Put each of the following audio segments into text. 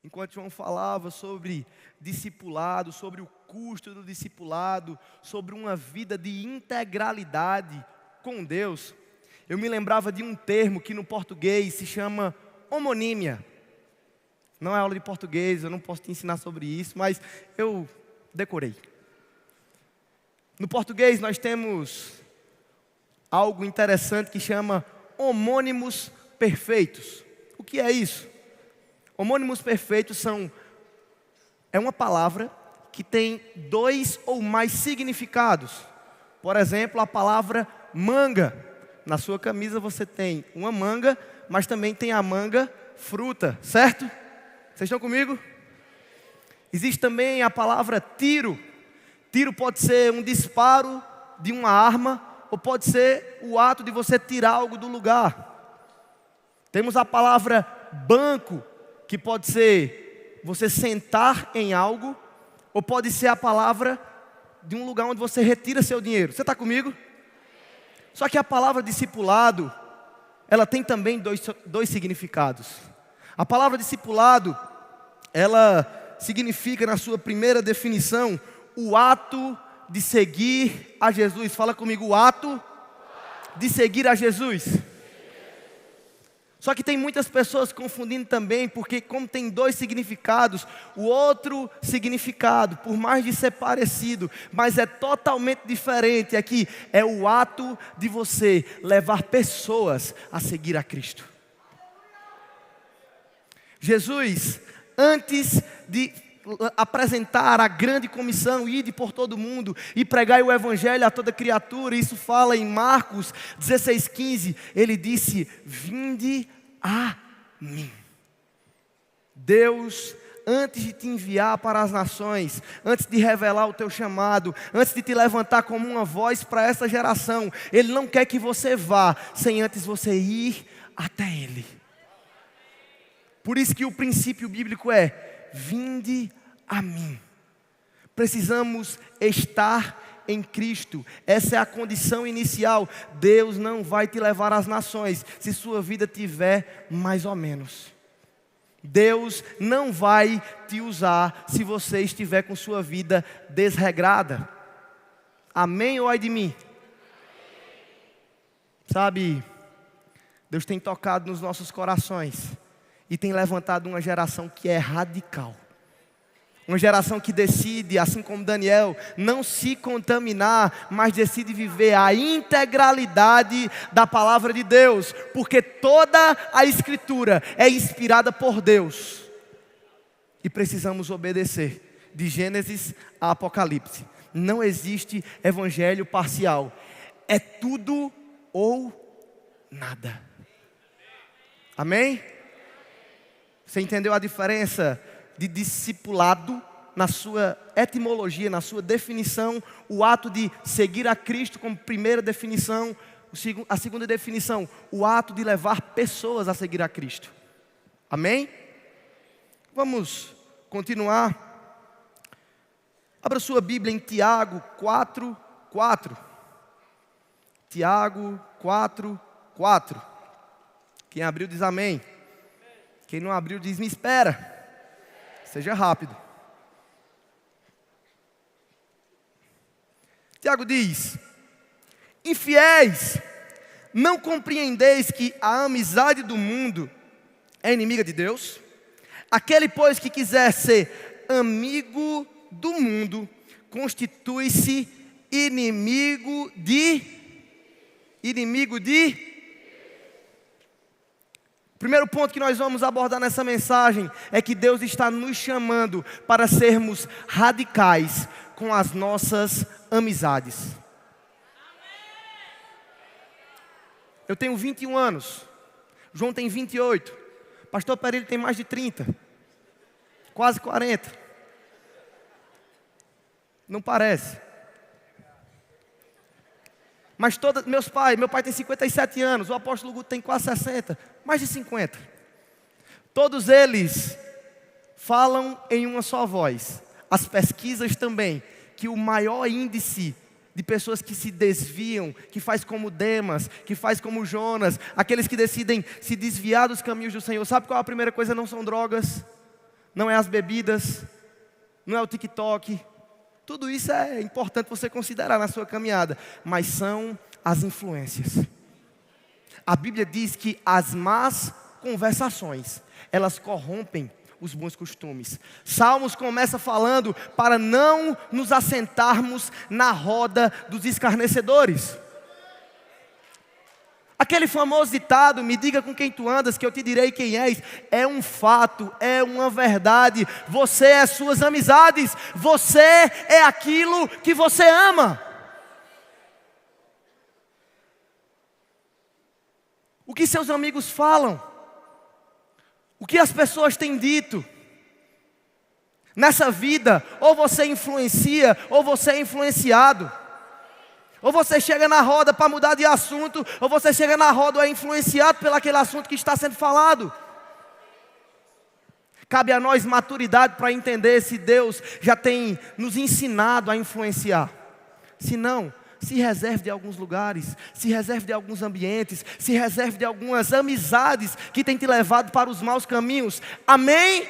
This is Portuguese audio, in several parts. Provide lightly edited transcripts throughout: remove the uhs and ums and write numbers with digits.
enquanto João falava sobre discipulado, sobre o custo do discipulado, sobre uma vida de integralidade com Deus, eu me lembrava de um termo que no português se chama homonímia. Não é aula de português, eu não posso te ensinar sobre isso, mas eu decorei. No português nós temos algo interessante que chama homônimos perfeitos. O que é isso? Homônimos perfeitos é uma palavra que tem 2 ou mais significados. Por exemplo, a palavra manga. Na sua camisa você tem uma manga, mas também tem a manga fruta, certo? Vocês estão comigo? Existe também a palavra tiro. Tiro pode ser um disparo de uma arma, ou pode ser o ato de você tirar algo do lugar. Temos a palavra banco, que pode ser você sentar em algo, ou pode ser a palavra de um lugar onde você retira seu dinheiro. Você está comigo? Só que a palavra discipulado, ela tem também dois significados. A palavra discipulado, ela significa, na sua primeira definição, o ato de seguir a Jesus. Fala comigo, o ato de seguir a Jesus. Só que tem muitas pessoas confundindo também, porque como tem 2 significados, o outro significado, por mais de ser parecido, mas é totalmente diferente, aqui é o ato de você levar pessoas a seguir a Cristo. Jesus, antes de apresentar a grande comissão, ide por todo mundo e pregai o evangelho a toda criatura, isso fala em Marcos 16:15, ele disse, vinde a mim. Deus, antes de te enviar para as nações, antes de revelar o teu chamado, antes de te levantar como uma voz para essa geração, Ele não quer que você vá, sem antes você ir até Ele. Por isso que o princípio bíblico é, vinde a mim. Precisamos estar em Cristo. Essa é a condição inicial. Deus não vai te levar às nações se sua vida tiver mais ou menos. Deus não vai te usar se você estiver com sua vida desregrada. Amém ou ai de mim? Sabe, Deus tem tocado nos nossos corações e tem levantado uma geração que é radical. Uma geração que decide, assim como Daniel, não se contaminar, mas decide viver a integralidade da palavra de Deus. Porque toda a Escritura é inspirada por Deus. E precisamos obedecer, de Gênesis a Apocalipse. Não existe evangelho parcial. É tudo ou nada. Amém? Você entendeu a diferença de discipulado na sua etimologia, na sua definição, o ato de seguir a Cristo como primeira definição, a segunda definição, o ato de levar pessoas a seguir a Cristo. Amém? Vamos continuar. Abra sua Bíblia em Tiago 4:4. Tiago 4:4. Quem abriu diz amém. Quem não abriu diz me espera. Seja rápido. Tiago diz, infiéis, não compreendeis que a amizade do mundo é inimiga de Deus? Aquele, pois, que quiser ser amigo do mundo, constitui-se inimigo de... Primeiro ponto que nós vamos abordar nessa mensagem é que Deus está nos chamando para sermos radicais com as nossas amizades. Eu tenho 21 anos, João tem 28, Pastor Pereira tem mais de 30, quase 40. Não parece. Mas meu pai tem 57 anos, o apóstolo Guto tem quase 60, mais de 50. Todos eles falam em uma só voz. As pesquisas também, que o maior índice de pessoas que se desviam, que faz como Demas, que faz como Jonas, aqueles que decidem se desviar dos caminhos do Senhor, sabe qual é a primeira coisa? Não são drogas, não é as bebidas, não é o TikTok. Tudo isso é importante você considerar na sua caminhada, mas são as influências. A Bíblia diz que as más conversações, elas corrompem os bons costumes. Salmos começa falando para não nos assentarmos na roda dos escarnecedores. Aquele famoso ditado, me diga com quem tu andas, que eu te direi quem és, é um fato, é uma verdade. Você é suas amizades, você é aquilo que você ama. O que seus amigos falam, o que as pessoas têm dito. Nessa vida, ou você influencia, ou você é influenciado. Ou você chega na roda para mudar de assunto, ou você chega na roda e é influenciado pelo aquele assunto que está sendo falado. Cabe a nós maturidade para entender se Deus já tem nos ensinado a influenciar. Se não, se reserve de alguns lugares, se reserve de alguns ambientes, se reserve de algumas amizades que têm te levado para os maus caminhos. Amém?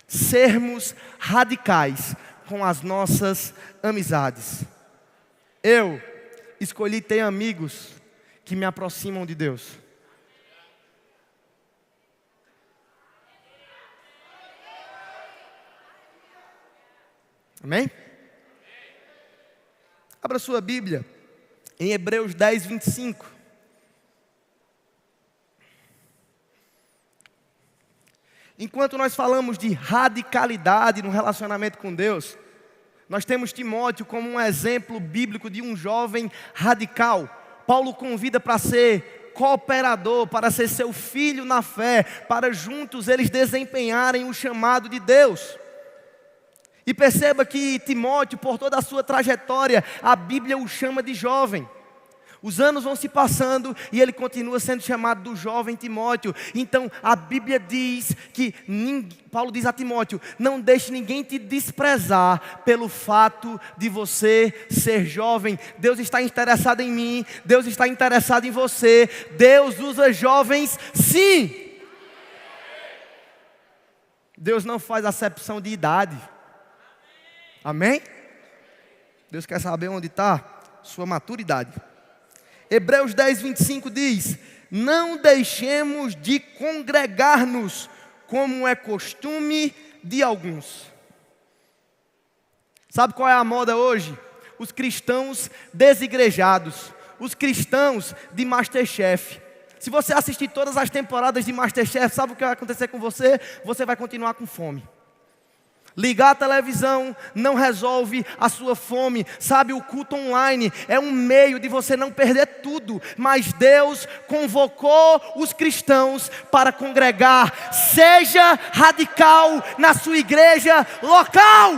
Sermos radicais com as nossas amizades. Eu escolhi ter amigos que me aproximam de Deus. Amém? Abra sua Bíblia em Hebreus 10, 25. Enquanto nós falamos de radicalidade no relacionamento com Deus, nós temos Timóteo como um exemplo bíblico de um jovem radical. Paulo convida para ser cooperador, para ser seu filho na fé, para juntos eles desempenharem o chamado de Deus. E perceba que Timóteo, por toda a sua trajetória, a Bíblia o chama de jovem. Os anos vão se passando e ele continua sendo chamado do jovem Timóteo. Então a Bíblia diz que, Paulo diz a Timóteo, não deixe ninguém te desprezar pelo fato de você ser jovem. Deus está interessado em mim, Deus está interessado em você. Deus usa jovens, sim. Deus não faz acepção de idade. Amém? Deus quer saber onde está sua maturidade. Hebreus 10, 25 diz: não deixemos de congregar-nos, como é costume de alguns. Sabe qual é a moda hoje? Os cristãos desigrejados, os cristãos de MasterChef. Se você assistir todas as temporadas de MasterChef, sabe o que vai acontecer com você? Você vai continuar com fome. Ligar a televisão não resolve a sua fome. Sabe, o culto online é um meio de você não perder tudo. Mas Deus convocou os cristãos para congregar. Seja radical na sua igreja local.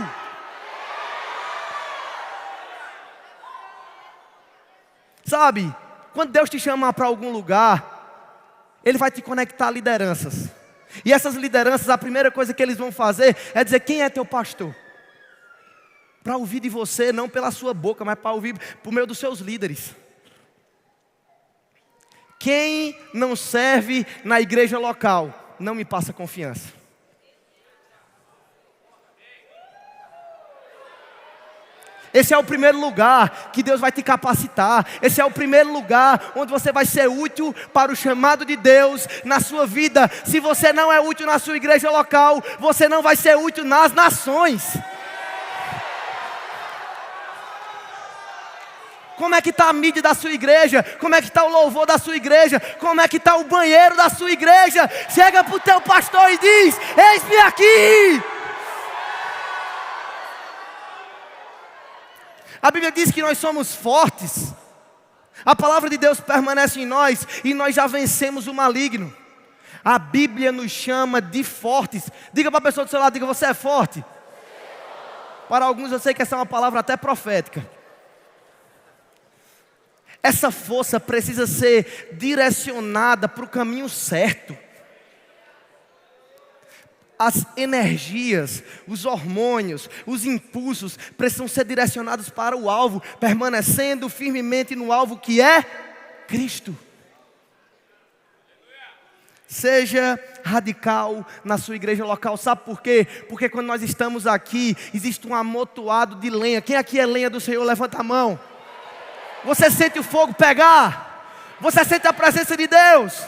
Sabe, quando Deus te chamar para algum lugar, Ele vai te conectar a lideranças. E essas lideranças, a primeira coisa que eles vão fazer é dizer: quem é teu pastor? Para ouvir de você, não pela sua boca, mas para ouvir por meio dos seus líderes. Quem não serve na igreja local, não me passa confiança. Esse é o primeiro lugar que Deus vai te capacitar. Esse é o primeiro lugar onde você vai ser útil para o chamado de Deus na sua vida. Se você não é útil na sua igreja local, você não vai ser útil nas nações. Como é que está a mídia da sua igreja? Como é que está o louvor da sua igreja? Como é que está o banheiro da sua igreja? Chega para o teu pastor e diz: eis-me aqui. A Bíblia diz que nós somos fortes. A palavra de Deus permanece em nós e nós já vencemos o maligno. A Bíblia nos chama de fortes. Diga para a pessoa do seu lado, diga: você é forte. Para alguns eu sei que essa é uma palavra até profética. Essa força precisa ser direcionada para o caminho certo. As energias, os hormônios, os impulsos precisam ser direcionados para o alvo, permanecendo firmemente no alvo que é Cristo. Seja radical na sua igreja local. Sabe por quê? Porque quando nós estamos aqui, existe um amontoado de lenha. Quem aqui é lenha do Senhor? Levanta a mão. Você sente o fogo pegar? Você sente a presença de Deus?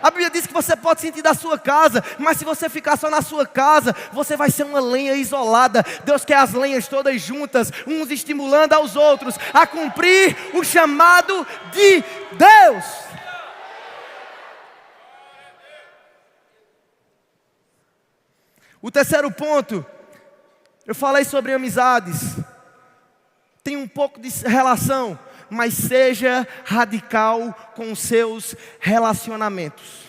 A Bíblia diz que você pode sentir da sua casa, mas se você ficar só na sua casa, você vai ser uma lenha isolada. Deus quer as lenhas todas juntas, uns estimulando aos outros a cumprir o chamado de Deus. O terceiro ponto, eu falei sobre amizades. Tem um pouco de relação, mas seja radical com os seus relacionamentos.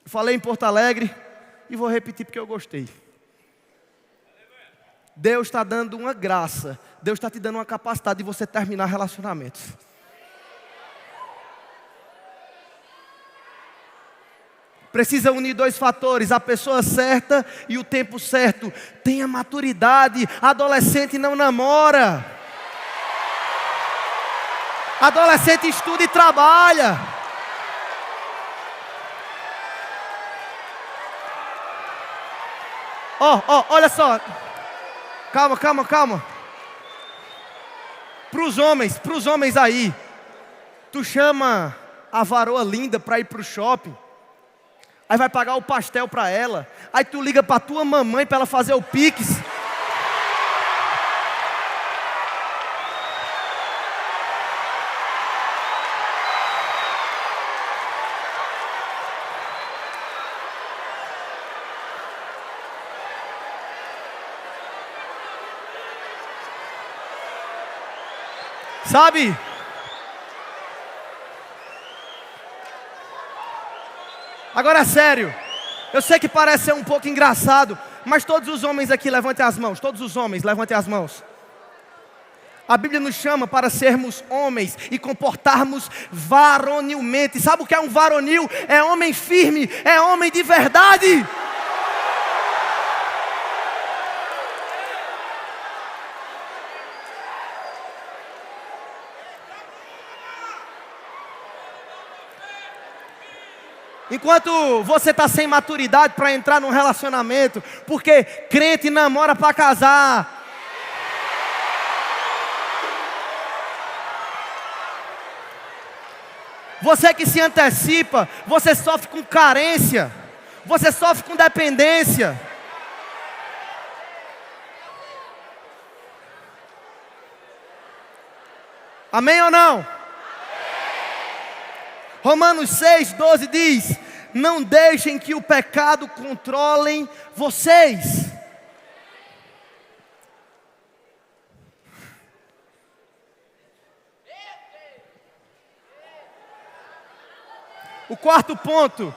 Eu falei em Porto Alegre e vou repetir porque eu gostei. Deus está dando uma graça, Deus está te dando uma capacidade de você terminar relacionamentos. Precisa unir dois fatores, a pessoa certa e o tempo certo. Tenha maturidade, adolescente não namora. Adolescente estuda e trabalha. Olha só. Calma. Para os homens aí, tu chama a varoa linda para ir para o shopping. Aí vai pagar o pastel para ela. Aí tu liga para tua mamãe para ela fazer o Pix. Sabe? Agora é sério, eu sei que parece ser um pouco engraçado, mas todos os homens aqui levantem as mãos, todos os homens levantem as mãos. A Bíblia nos chama para sermos homens e comportarmos varonilmente. Sabe o que é um varonil? É homem firme, é homem de verdade. Enquanto você está sem maturidade para entrar num relacionamento, porque crente namora para casar. Você que se antecipa, você sofre com carência, você sofre com dependência. Amém ou não? Romanos 6:12 diz: não deixem que o pecado controlem vocês. O quarto ponto,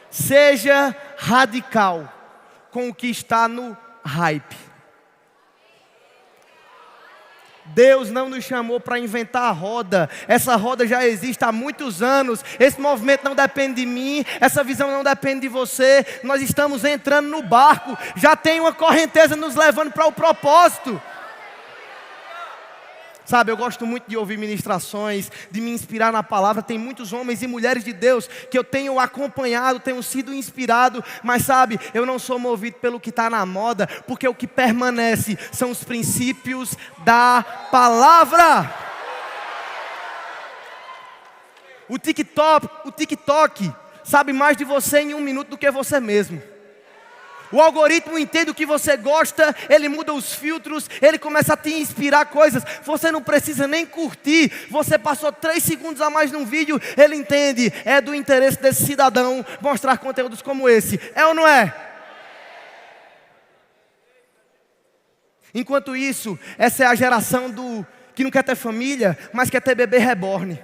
seja radical com o que está no hype. Deus não nos chamou para inventar a roda. Essa roda já existe há muitos anos. Esse movimento não depende de mim. Essa visão não depende de você. Nós estamos entrando no barco. Já tem uma correnteza nos levando para o propósito. Sabe, eu gosto muito de ouvir ministrações, de me inspirar na palavra. Tem muitos homens e mulheres de Deus que eu tenho acompanhado, tenho sido inspirado. Mas sabe, eu não sou movido pelo que está na moda, porque o que permanece são os princípios da palavra. O TikTok sabe mais de você em 1 minuto do que você mesmo. O algoritmo entende o que você gosta, ele muda os filtros, ele começa a te inspirar coisas. Você não precisa nem curtir, você passou 3 segundos a mais num vídeo, ele entende, é do interesse desse cidadão mostrar conteúdos como esse. É ou não é? Enquanto isso, essa é a geração que não quer ter família, mas quer ter bebê reborn.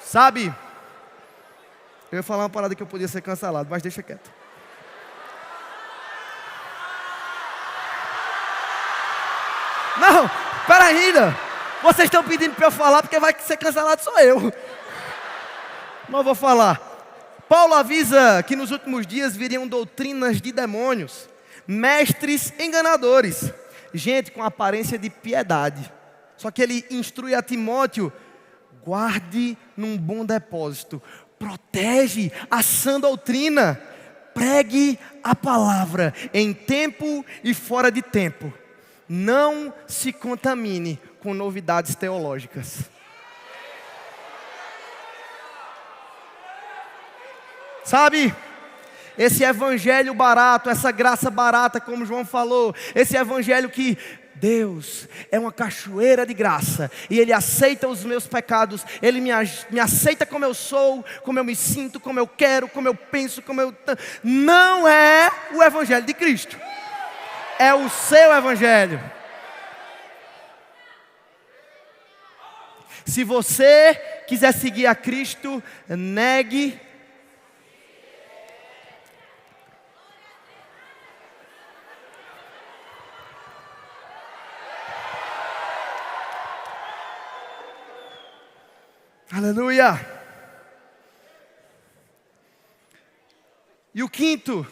Sabe, eu ia falar uma parada que eu podia ser cancelado, mas deixa quieto. Não, pera ainda. Vocês estão pedindo para eu falar porque vai ser cancelado sou eu. Não vou falar. Paulo avisa que nos últimos dias viriam doutrinas de demônios, mestres enganadores. gente com aparência de piedade. Só que ele instrui a Timóteo: guarde num bom depósito, protege a sã doutrina, pregue a palavra em tempo e fora de tempo. Não se contamine com novidades teológicas. Sabe, esse evangelho barato, essa graça barata, como João falou, esse evangelho que Deus é uma cachoeira de graça e Ele aceita os meus pecados, Ele me aceita como eu sou, como eu me sinto, como eu quero, como eu penso, não é o evangelho de Cristo, é o seu evangelho. Se você quiser seguir a Cristo, negue. Aleluia. E o quinto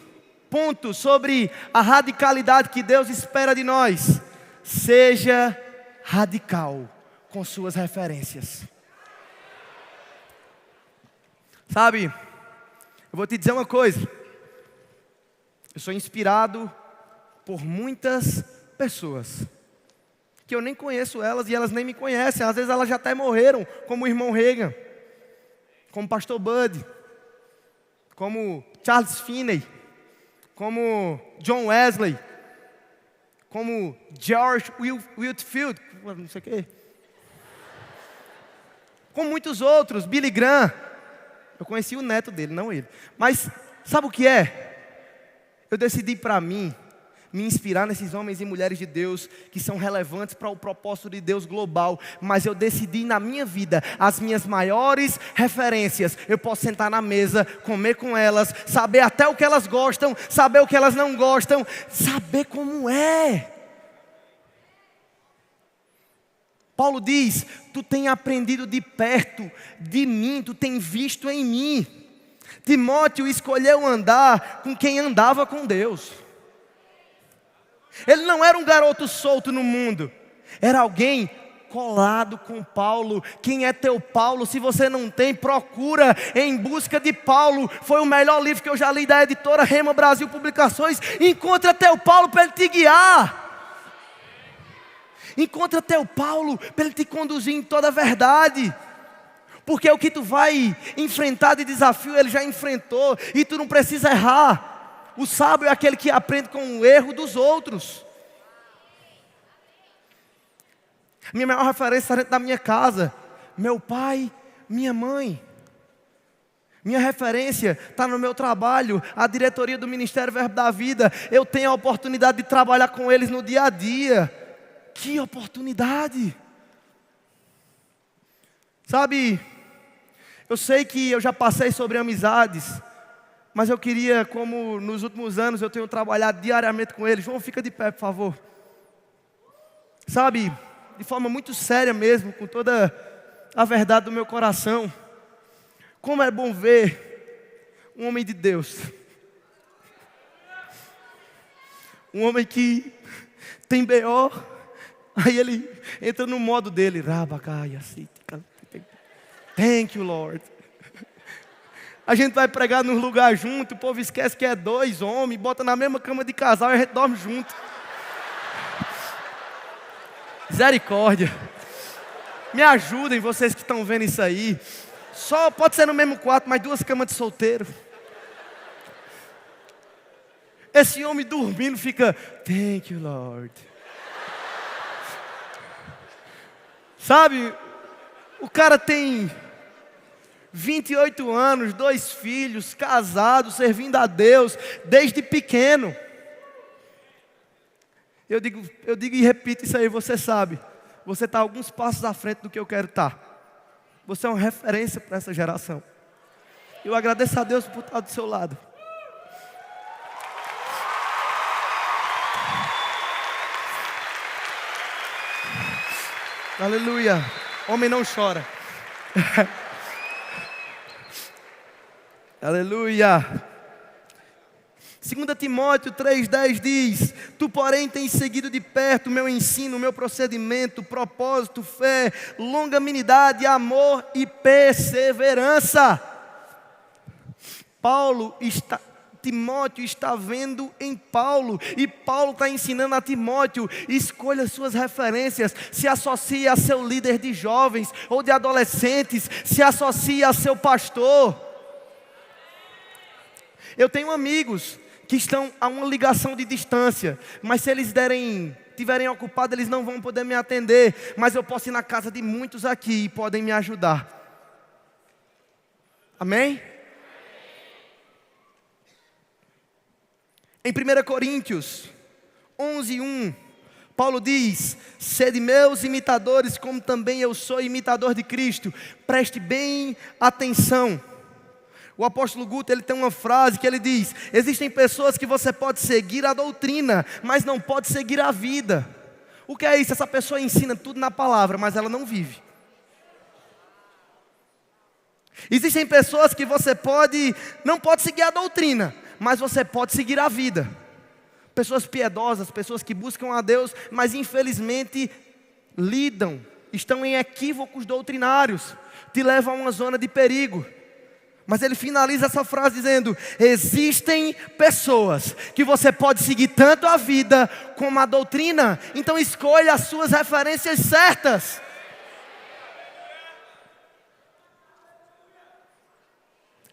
ponto sobre a radicalidade que Deus espera de nós: seja radical com suas referências. Sabe, eu vou te dizer uma coisa. Eu sou inspirado por muitas pessoas que eu nem conheço elas e elas nem me conhecem. Às vezes elas já até morreram, como o irmão Reagan, como o pastor Bud, como Charles Finney, como John Wesley, como George Whitefield, não sei o quê, com muitos outros, Billy Graham. Eu conheci o neto dele, não ele. Mas sabe o que é? Eu decidi para mim me inspirar nesses homens e mulheres de Deus que são relevantes para o propósito de Deus global. Mas eu decidi na minha vida, as minhas maiores referências, eu posso sentar na mesa, comer com elas, saber até o que elas gostam, saber o que elas não gostam, saber como é. Paulo diz: tu tem aprendido de perto de mim, tu tem visto em mim. Timóteo escolheu andar com quem andava com Deus. Ele não era um garoto solto no mundo, era alguém colado com Paulo. Quem é teu Paulo? Se você não tem, procura Em Busca de Paulo. Foi o melhor livro que eu já li da editora Rema Brasil Publicações. Encontra teu Paulo para ele te guiar. Encontra teu Paulo para ele te conduzir em toda a verdade. Porque o que tu vai enfrentar de desafio, ele já enfrentou, e tu não precisa errar. O sábio é aquele que aprende com o erro dos outros. Minha maior referência está dentro da minha casa: meu pai, minha mãe. Minha referência está no meu trabalho, a diretoria do Ministério Verbo da Vida. Eu tenho a oportunidade de trabalhar com eles no dia a dia. Que oportunidade! Sabe, eu sei que eu já passei sobre amizades, mas eu queria, como nos últimos anos eu tenho trabalhado diariamente com eles. João, fica de pé, por favor. Sabe, de forma muito séria mesmo, com toda a verdade do meu coração, como é bom ver um homem de Deus, um homem que tem B.O., aí ele entra no modo dele. Thank you, Lord. A gente vai pregar num lugar junto, o povo esquece que é dois homens, bota na mesma cama de casal e a gente dorme junto. Misericórdia. Me ajudem, vocês que estão vendo isso aí. Só pode ser no mesmo quarto, mas 2 camas de solteiro. Esse homem dormindo fica: thank you, Lord. Sabe, o cara tem 28 anos, 2 filhos, casado, servindo a Deus desde pequeno. Eu digo e repito isso aí, você sabe. Você está alguns passos à frente do que eu quero estar. Você é uma referência para essa geração. Eu agradeço a Deus por estar do seu lado. Aleluia. Homem não chora. Aleluia. 2 Timóteo 3,10 diz: tu, porém, tens seguido de perto o meu ensino, o meu procedimento, propósito, fé, longanimidade, amor e perseverança. Timóteo está vendo em Paulo, e Paulo está ensinando a Timóteo: escolha suas referências, se associe a seu líder de jovens ou de adolescentes, se associe a seu pastor. Eu tenho amigos que estão a uma ligação de distância, mas se eles estiverem ocupados, eles não vão poder me atender, mas eu posso ir na casa de muitos aqui e podem me ajudar. Amém? Em 1 Coríntios 11:1, Paulo diz: sede meus imitadores, como também eu sou imitador de Cristo. Preste bem atenção. O apóstolo Guto, ele tem uma frase que ele diz: existem pessoas que você pode seguir a doutrina, mas não pode seguir a vida. O que é isso? Essa pessoa ensina tudo na palavra, mas ela não vive. Existem pessoas que você não pode seguir a doutrina, mas você pode seguir a vida. Pessoas piedosas, pessoas que buscam a Deus, mas infelizmente estão em equívocos doutrinários, te levam a uma zona de perigo. Mas ele finaliza essa frase dizendo: existem pessoas que você pode seguir tanto a vida como a doutrina, então escolha as suas referências certas.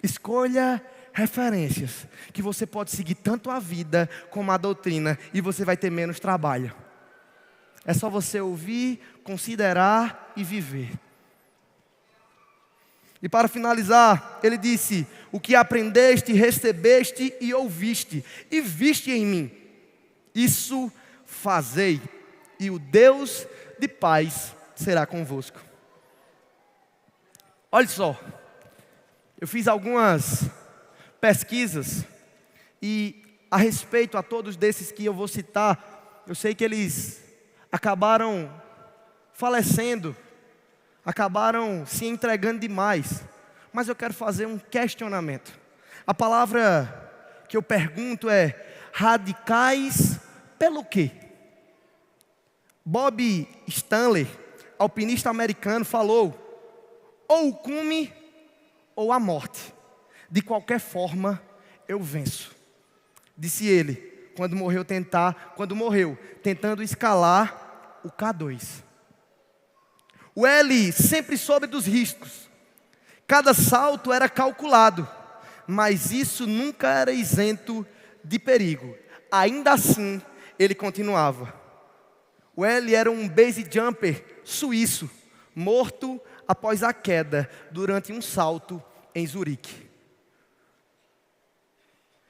Escolha referências que você pode seguir tanto a vida como a doutrina, e você vai ter menos trabalho. É só você ouvir, considerar e viver. E para finalizar, ele disse: o que aprendeste, recebeste e ouviste, e viste em mim, isso fazei, e o Deus de paz será convosco. Olha só, eu fiz algumas pesquisas, e a respeito a todos desses que eu vou citar, eu sei que eles acabaram falecendo, acabaram se entregando demais, mas eu quero fazer um questionamento. A palavra que eu pergunto é: radicais pelo quê? Bob Stanley, alpinista americano, falou: ou o cume ou a morte, de qualquer forma eu venço. Disse ele, quando morreu tentando escalar o K2. O L sempre soube dos riscos. Cada salto era calculado, mas isso nunca era isento de perigo. Ainda assim, ele continuava. O L era um base jumper suíço, morto após a queda durante um salto em Zurique.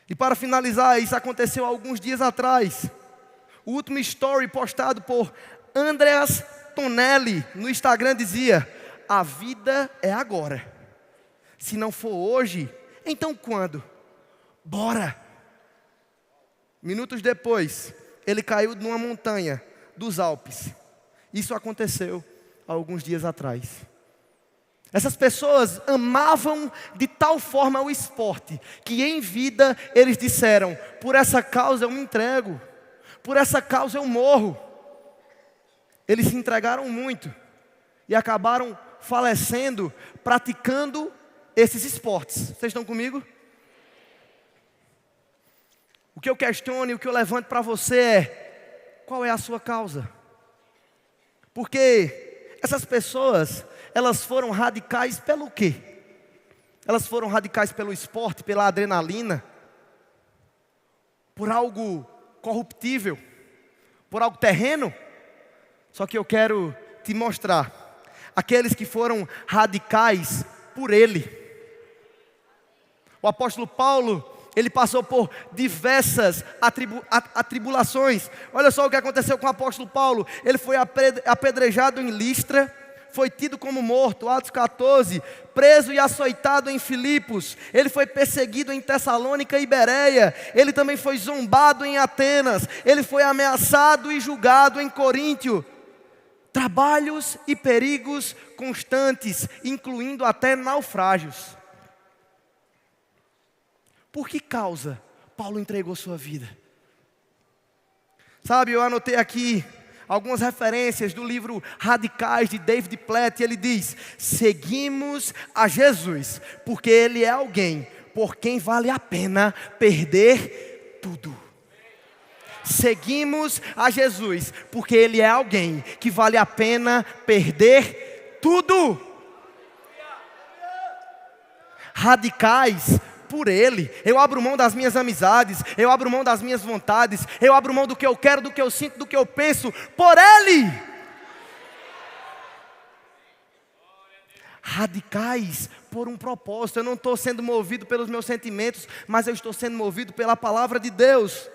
E para finalizar, isso aconteceu alguns dias atrás. O último story postado por Andreas Tonelli no Instagram dizia: a vida é agora. Se não for hoje, então quando? Bora! Minutos depois, ele caiu numa montanha dos Alpes. Isso aconteceu há alguns dias atrás. Essas pessoas amavam de tal forma o esporte, que em vida eles disseram: por essa causa eu me entrego, por essa causa eu morro. Eles se entregaram muito e acabaram falecendo praticando esses esportes. Vocês estão comigo? O que eu questiono e o que eu levanto para você é: qual é a sua causa? Porque essas pessoas, elas foram radicais pelo quê? Elas foram radicais pelo esporte, pela adrenalina, por algo corruptível, por algo terreno? Só que eu quero te mostrar aqueles que foram radicais por Ele. O apóstolo Paulo, ele passou por diversas atribulações. Olha só o que aconteceu com o apóstolo Paulo. Ele foi apedrejado em Listra, foi tido como morto, Atos 14, preso e açoitado em Filipos, ele foi perseguido em Tessalônica e Bereia, ele também foi zombado em Atenas, ele foi ameaçado e julgado em Coríntio. Trabalhos e perigos constantes, incluindo até naufrágios. Por que causa Paulo entregou sua vida. Sabe, eu anotei aqui algumas referências do livro Radicais, de David Platt, e ele diz: seguimos a Jesus, porque Ele é alguém por quem vale a pena perder tudo. Seguimos a Jesus, porque Ele é alguém que vale a pena perder tudo. Radicais por Ele. Eu abro mão das minhas amizades, eu abro mão das minhas vontades, eu abro mão do que eu quero, do que eu sinto, do que eu penso, por Ele. Radicais por um propósito. Eu não estou sendo movido pelos meus sentimentos, mas eu estou sendo movido pela palavra de Deus.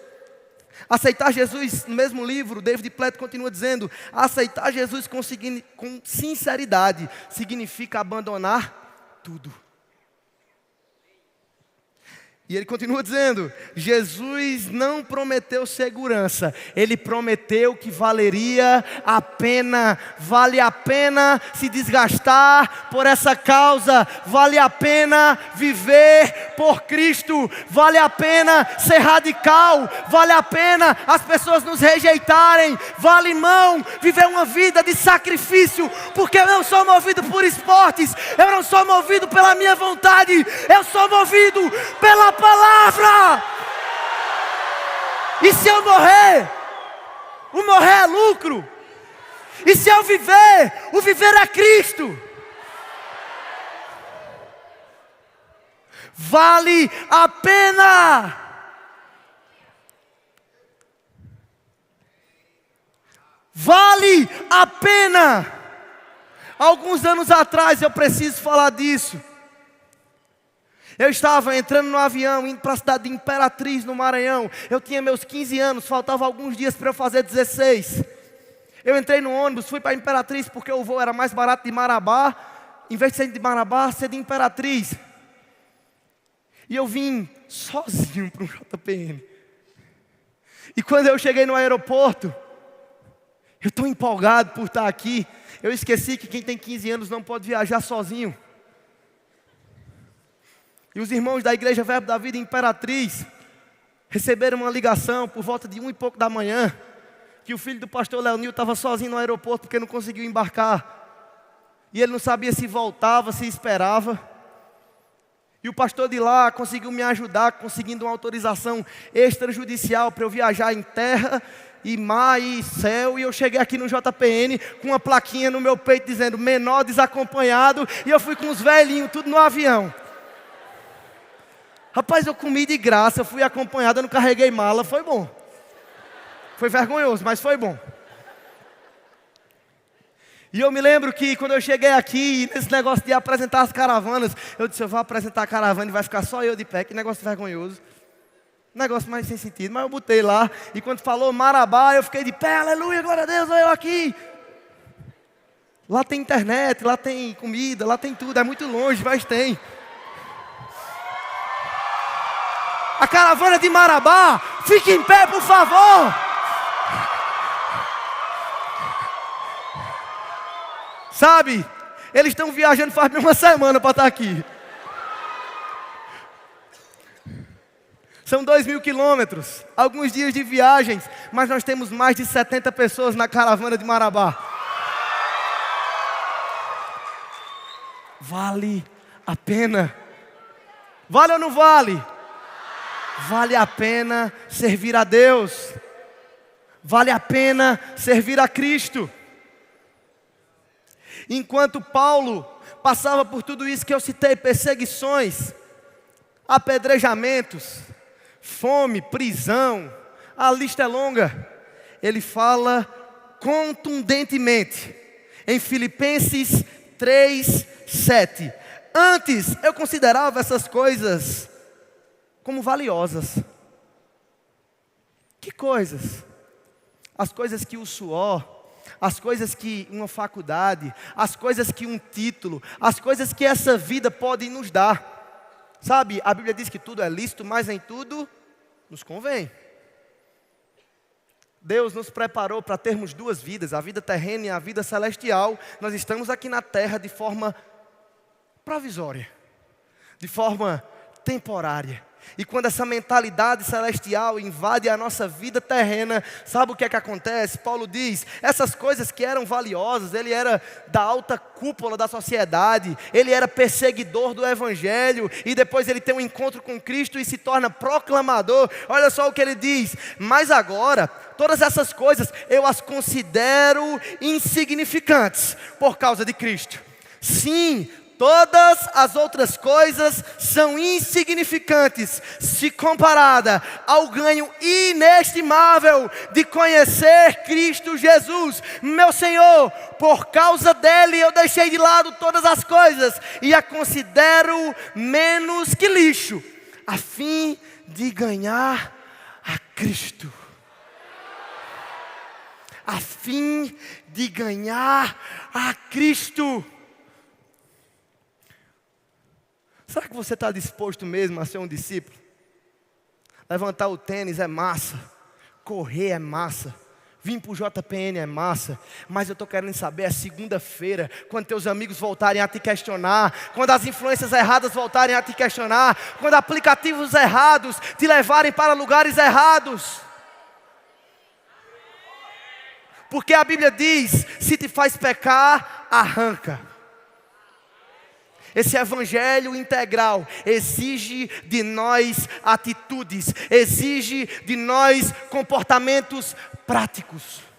Aceitar Jesus, no mesmo livro, David Platt continua dizendo: aceitar Jesus com sinceridade significa abandonar tudo. E ele continua dizendo: Jesus não prometeu segurança, Ele prometeu que valeria a pena. Vale a pena se desgastar por essa causa, vale a pena viver por Cristo, vale a pena ser radical, vale a pena as pessoas nos rejeitarem, vale, irmão, viver uma vida de sacrifício, porque eu não sou movido por esportes, eu não sou movido pela minha vontade, eu sou movido pela palavra. E se eu morrer, o morrer é lucro. E se eu viver, o viver é Cristo. Vale a pena. Vale a pena. Alguns anos atrás, eu preciso falar disso. Eu estava entrando no avião, indo para a cidade de Imperatriz, no Maranhão. Eu tinha meus 15 anos, faltavam alguns dias para eu fazer 16. Eu entrei no ônibus, fui para Imperatriz, porque o voo era mais barato de Marabá. Em vez de ser de Marabá, ser de Imperatriz. E eu vim sozinho para um JPM. E quando eu cheguei no aeroporto, eu estou empolgado por estar aqui. Eu esqueci que quem tem 15 anos não pode viajar sozinho. E os irmãos da Igreja Verbo da Vida Imperatriz receberam uma ligação por volta de 1 e pouco da manhã, que o filho do pastor Leonil estava sozinho no aeroporto porque não conseguiu embarcar. E ele não sabia se voltava, se esperava. E o pastor de lá conseguiu me ajudar, conseguindo uma autorização extrajudicial para eu viajar em terra e mar e céu. E eu cheguei aqui no JPN com uma plaquinha no meu peito dizendo menor desacompanhado. E eu fui com os velhinhos, tudo no avião. Rapaz, eu comi de graça, eu fui acompanhado, eu não carreguei mala, foi bom. Foi vergonhoso, mas foi bom. E eu me lembro que quando eu cheguei aqui, nesse negócio de apresentar as caravanas, eu disse: eu vou apresentar a caravana e vai ficar só eu de pé, que negócio vergonhoso. Negócio mais sem sentido, mas eu botei lá. E quando falou Marabá, eu fiquei de pé, aleluia, glória a Deus, olha eu aqui. Lá tem internet, lá tem comida, lá tem tudo, é muito longe, mas tem. A caravana de Marabá, fique em pé, por favor. Sabe, eles estão viajando faz uma semana para estar aqui. São 2.000 quilômetros, alguns dias de viagens, mas nós temos mais de 70 pessoas na caravana de Marabá. Vale a pena. Vale ou não vale? Vale a pena servir a Deus. Vale a pena servir a Cristo. Enquanto Paulo passava por tudo isso que eu citei, perseguições, apedrejamentos, fome, prisão, a lista é longa, ele fala contundentemente em Filipenses 3:7. Antes eu considerava essas coisas como valiosas. Que coisas? As coisas que o suor, as coisas que uma faculdade, as coisas que um título, as coisas que essa vida pode nos dar. Sabe, a Bíblia diz que tudo é lícito, mas em tudo nos convém. Deus nos preparou para termos duas vidas, a vida terrena e a vida celestial. Nós estamos aqui na terra de forma provisória, de forma temporária. E quando essa mentalidade celestial invade a nossa vida terrena, sabe o que é que acontece? Paulo diz, essas coisas que eram valiosas, ele era da alta cúpula da sociedade, ele era perseguidor do evangelho, e depois ele tem um encontro com Cristo e se torna proclamador. Olha só o que ele diz, mas agora, todas essas coisas eu as considero insignificantes por causa de Cristo. Sim, todas as outras coisas são insignificantes se comparada ao ganho inestimável de conhecer Cristo Jesus, meu Senhor. Por causa dele eu deixei de lado todas as coisas e a considero menos que lixo, a fim de ganhar a Cristo. A fim de ganhar a Cristo. Será que você está disposto mesmo a ser um discípulo? Levantar o tênis é massa, correr é massa, vir para o JPN é massa, mas eu estou querendo saber, é segunda-feira, quando teus amigos voltarem a te questionar, quando as influências erradas voltarem a te questionar, quando aplicativos errados te levarem para lugares errados. Porque a Bíblia diz, se te faz pecar, arranca. Esse evangelho integral exige de nós atitudes, exige de nós comportamentos práticos.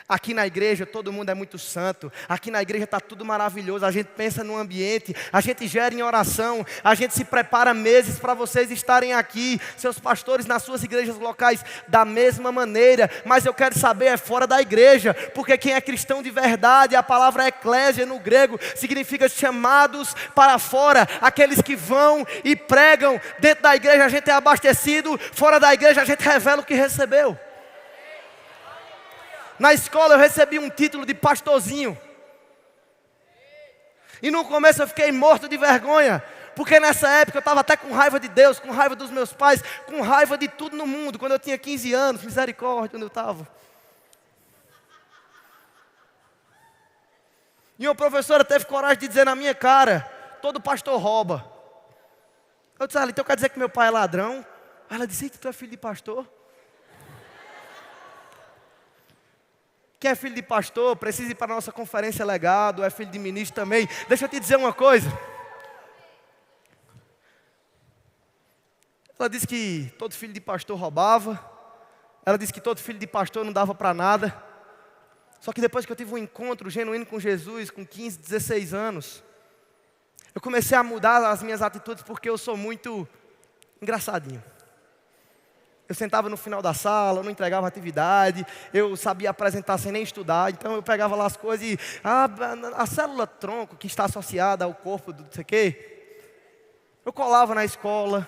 Aqui na igreja todo mundo é muito santo, aqui na igreja está tudo maravilhoso, a gente pensa no ambiente, a gente gera em oração, a gente se prepara meses para vocês estarem aqui, seus pastores nas suas igrejas locais da mesma maneira, mas eu quero saber é fora da igreja, porque quem é cristão de verdade, a palavra eclésia no grego significa chamados para fora, aqueles que vão e pregam. Dentro da igreja a gente é abastecido, fora da igreja a gente revela o que recebeu. Na escola eu recebi um título de pastorzinho. E no começo eu fiquei morto de vergonha. Porque nessa época eu estava até com raiva de Deus, com raiva dos meus pais, com raiva de tudo no mundo. Quando eu tinha 15 anos, misericórdia, onde eu estava. E uma professora teve coragem de dizer na minha cara, todo pastor rouba. Eu disse, então quer dizer que meu pai é ladrão? Ela disse, tu é filho de pastor? Quem é filho de pastor, precisa ir para a nossa conferência legado, é filho de ministro também. Deixa eu te dizer uma coisa. Ela disse que todo filho de pastor roubava. Ela disse que todo filho de pastor não dava para nada. Só que depois que eu tive um encontro genuíno com Jesus, com 15, 16 anos, eu comecei a mudar as minhas atitudes porque eu sou muito engraçadinho. Eu sentava no final da sala, eu não entregava atividade, eu sabia apresentar sem nem estudar, então eu pegava lá as coisas e a célula tronco que está associada ao corpo do não sei o quê, eu colava na escola,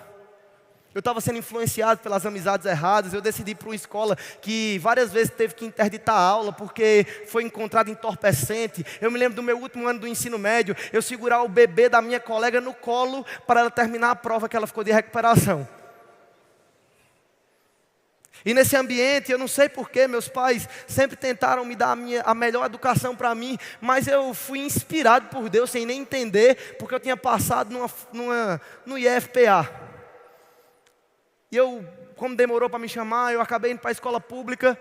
eu estava sendo influenciado pelas amizades erradas, eu decidi ir para uma escola que várias vezes teve que interditar a aula porque foi encontrado entorpecente. Eu me lembro do meu último ano do ensino médio, eu segurar o bebê da minha colega no colo para ela terminar a prova que ela ficou de recuperação. E nesse ambiente, eu não sei porquê, meus pais sempre tentaram me dar a melhor educação para mim, mas eu fui inspirado por Deus sem nem entender, porque eu tinha passado no IFPA. E eu, como demorou para me chamar, eu acabei indo para a escola pública,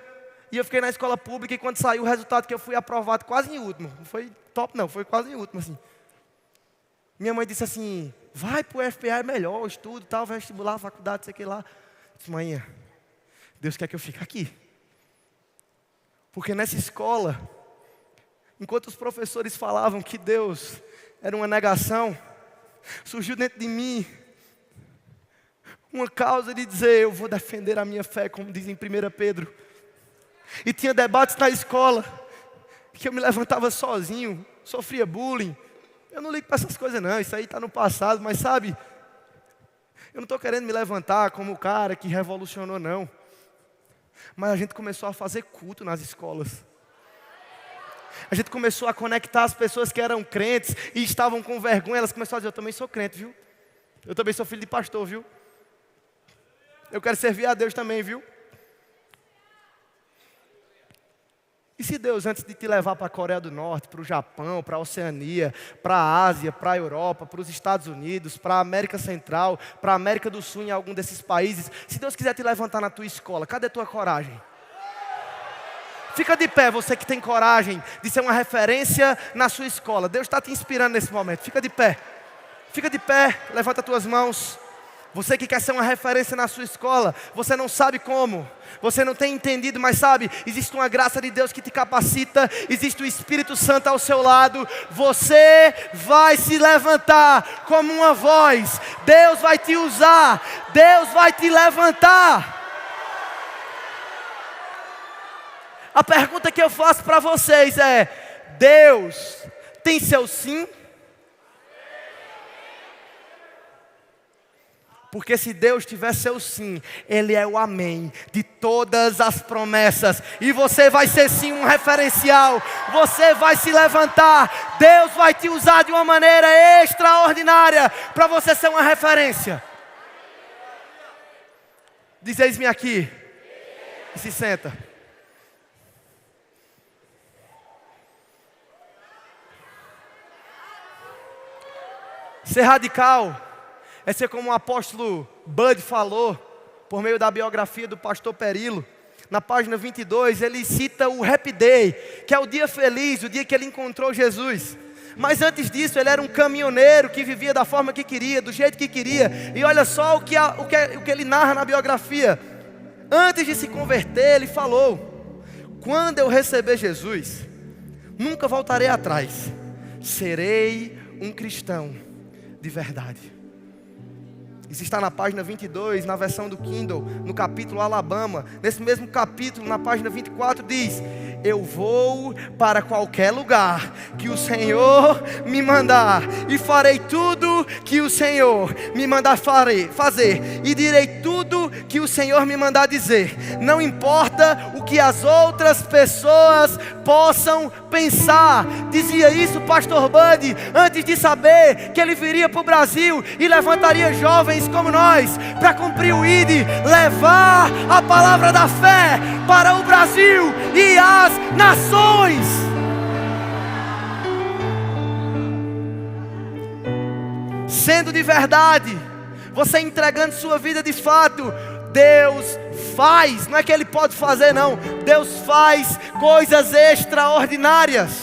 e eu fiquei na escola pública, e quando saiu o resultado que eu fui aprovado quase em último, não foi top não, foi quase em último assim. Minha mãe disse assim, vai para o IFPA, é melhor, estudo, tal, vestibular, faculdade, sei o que lá. Eu disse, mãe, Deus quer que eu fique aqui. Porque nessa escola, enquanto os professores falavam que Deus era uma negação, surgiu dentro de mim uma causa de dizer, eu vou defender a minha fé, como diz em 1 Pedro. E tinha debates na escola, que eu me levantava sozinho, sofria bullying. Eu não ligo para essas coisas não, isso aí está no passado, mas sabe, eu não estou querendo me levantar como o cara que revolucionou não. Mas a gente começou a fazer culto nas escolas. A gente começou a conectar as pessoas que eram crentes e estavam com vergonha. Elas começaram a dizer, eu também sou crente, viu? Eu também sou filho de pastor, viu? Eu quero servir a Deus também, viu? E se Deus, antes de te levar para a Coreia do Norte, para o Japão, para a Oceania, para a Ásia, para a Europa, para os Estados Unidos, para a América Central, para a América do Sul, em algum desses países, se Deus quiser te levantar na tua escola, cadê a tua coragem? Fica de pé, você que tem coragem de ser uma referência na sua escola. Deus está te inspirando nesse momento. Fica de pé. Fica de pé, levanta as tuas mãos. Você que quer ser uma referência na sua escola, você não sabe como, você não tem entendido, mas sabe, existe uma graça de Deus que te capacita, existe o Espírito Santo ao seu lado, você vai se levantar como uma voz, Deus vai te usar, Deus vai te levantar. A pergunta que eu faço para vocês é: Deus tem seu sim? Porque se Deus tiver seu sim, Ele é o amém de todas as promessas. E você vai ser sim um referencial. Você vai se levantar. Deus vai te usar de uma maneira extraordinária para você ser uma referência. Diz: eis-me aqui. E se senta. Ser radical é ser como o apóstolo Bud falou, por meio da biografia do pastor Perilo. Na página 22, ele cita o Happy Day, que é o dia feliz, o dia que ele encontrou Jesus. Mas antes disso, ele era um caminhoneiro que vivia da forma que queria, do jeito que queria. E olha só o que ele narra na biografia. Antes de se converter, ele falou: quando eu receber Jesus, nunca voltarei atrás. Serei um cristão de verdade. Isso está na página 22, na versão do Kindle, no capítulo Alabama. Nesse mesmo capítulo, na página 24, diz: eu vou para qualquer lugar que o Senhor me mandar, e farei tudo que o Senhor me mandar fazer, e direi tudo que o Senhor me mandar dizer. Não importa o que as outras pessoas possam pensar. Dizia isso o pastor Bud antes de saber que ele viria para o Brasil e levantaria jovens como nós para cumprir o ID, levar a palavra da fé para o Brasil e as nações. Sendo de verdade, você entregando sua vida de fato, Deus faz, não é que Ele pode fazer não, Deus faz coisas extraordinárias.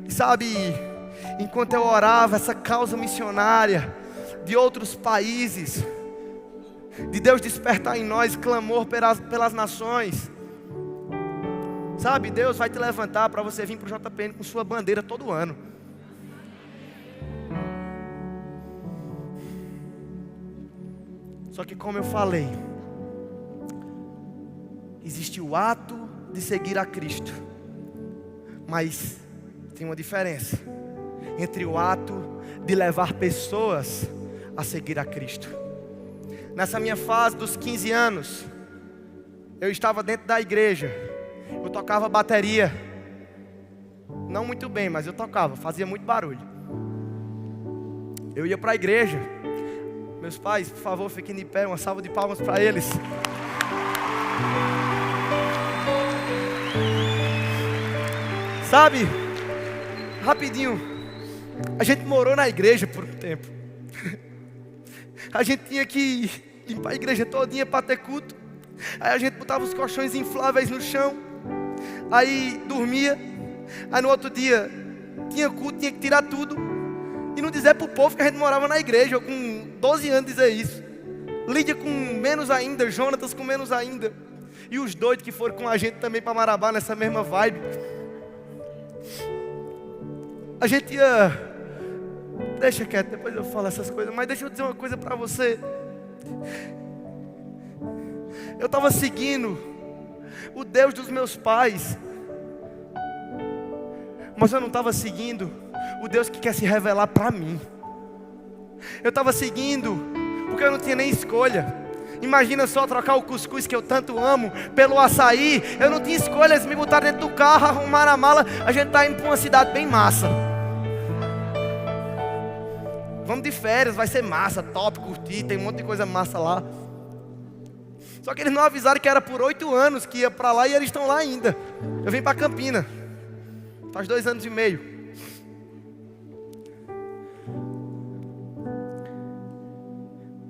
Sabe, enquanto eu orava essa causa missionária de outros países, de Deus despertar em nós clamor pelas nações, sabe, Deus vai te levantar para você vir para o JPN com sua bandeira todo ano. Só que, como eu falei, existe o ato de seguir a Cristo, mas tem uma diferença entre o ato de levar pessoas a seguir a Cristo. Nessa minha fase dos 15 anos, eu estava dentro da igreja, eu tocava bateria, não muito bem, mas eu tocava, fazia muito barulho. Eu ia para a igreja. Meus pais, por favor, fiquem de pé, uma salva de palmas para eles. Sabe, rapidinho, a gente morou na igreja por um tempo. A gente tinha que limpar a igreja todinha para ter culto. Aí a gente botava os colchões infláveis no chão, aí dormia. Aí no outro dia tinha culto, tinha que tirar tudo e não dizer para o povo que a gente morava na igreja. Eu com 12 anos dizer isso. Lídia com menos ainda, Jonatas com menos ainda, e os doidos que foram com a gente também para Marabá nessa mesma vibe. A gente ia... Deixa quieto, depois eu falo essas coisas, mas deixa eu dizer uma coisa para você. Eu estava seguindo o Deus dos meus pais, mas eu não estava seguindo o Deus que quer se revelar para mim. Eu estava seguindo porque eu não tinha nem escolha. Imagina só trocar o cuscuz que eu tanto amo pelo açaí. Eu não tinha escolha, eles me botaram dentro do carro, arrumaram a mala. A gente está indo para uma cidade bem massa. Vamos de férias, vai ser massa, top, curtir, tem um monte de coisa massa lá. Só que eles não avisaram que era por 8 anos que ia para lá e eles estão lá ainda. Eu vim para Campina, faz 2 anos e meio.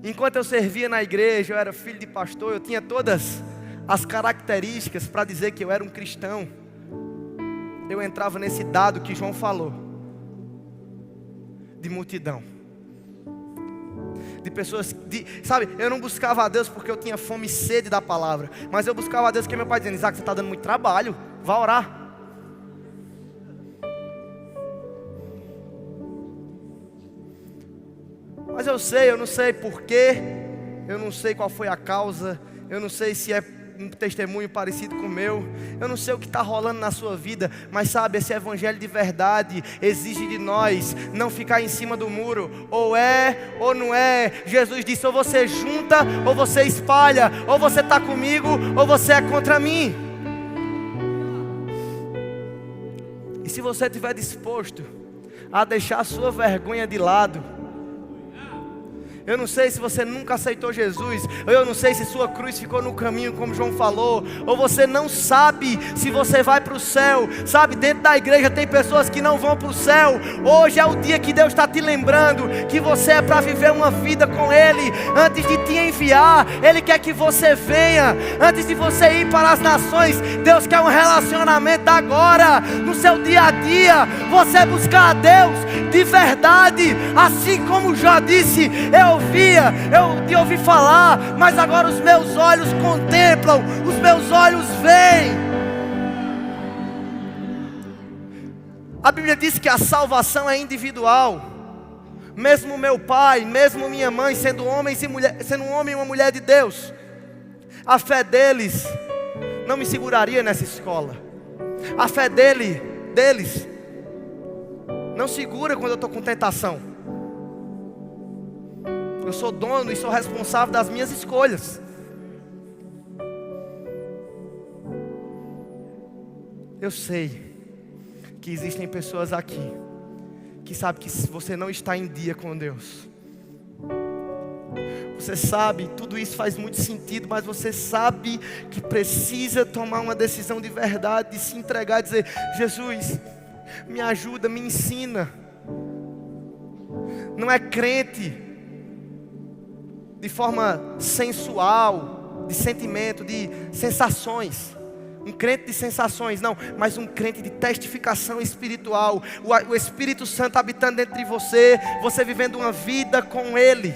Enquanto eu servia na igreja, eu era filho de pastor, eu tinha todas as características para dizer que eu era um cristão. Eu entrava nesse dado que João falou, de multidão, de pessoas, sabe, eu não buscava a Deus porque eu tinha fome e sede da palavra, mas eu buscava a Deus porque meu pai dizendo: Isaac, você está dando muito trabalho, vá orar. Mas eu não sei porquê, eu não sei qual foi a causa, eu não sei se é um testemunho parecido com o meu, eu não sei o que está rolando na sua vida, mas sabe, esse evangelho de verdade exige de nós não ficar em cima do muro, ou é ou não é. Jesus disse: ou você junta ou você espalha, ou você está comigo ou você é contra mim. E se você estiver disposto a deixar a sua vergonha de lado, eu não sei se você nunca aceitou Jesus, ou eu não sei se sua cruz ficou no caminho, como João falou, ou você não sabe se você vai para o céu. Sabe, dentro da igreja tem pessoas que não vão para o céu. Hoje é o dia que Deus está te lembrando que você é para viver uma vida com Ele. Antes de te enviar, Ele quer que você venha. Antes de você ir para as nações, Deus quer um relacionamento agora, no seu dia a dia. Você buscar a Deus de verdade, assim como já disse, eu te ouvi falar, mas agora os meus olhos contemplam, os meus olhos veem. A Bíblia diz que a salvação é individual. Mesmo meu pai, mesmo minha mãe, sendo homens e mulher, sendo um homem e uma mulher de Deus, a fé deles não me seguraria nessa escola. A fé deles não segura quando eu estou com tentação. Eu sou dono e sou responsável das minhas escolhas. Eu sei que existem pessoas aqui que sabem que você não está em dia com Deus. Você sabe, tudo isso faz muito sentido, mas você sabe que precisa tomar uma decisão de verdade, de se entregar, dizer: Jesus, me ajuda, me ensina. Não é crente de forma sensual, de sentimento, de sensações. Um crente de sensações, não, mas um crente de testificação espiritual. O Espírito Santo habitando dentro de você, você vivendo uma vida com Ele.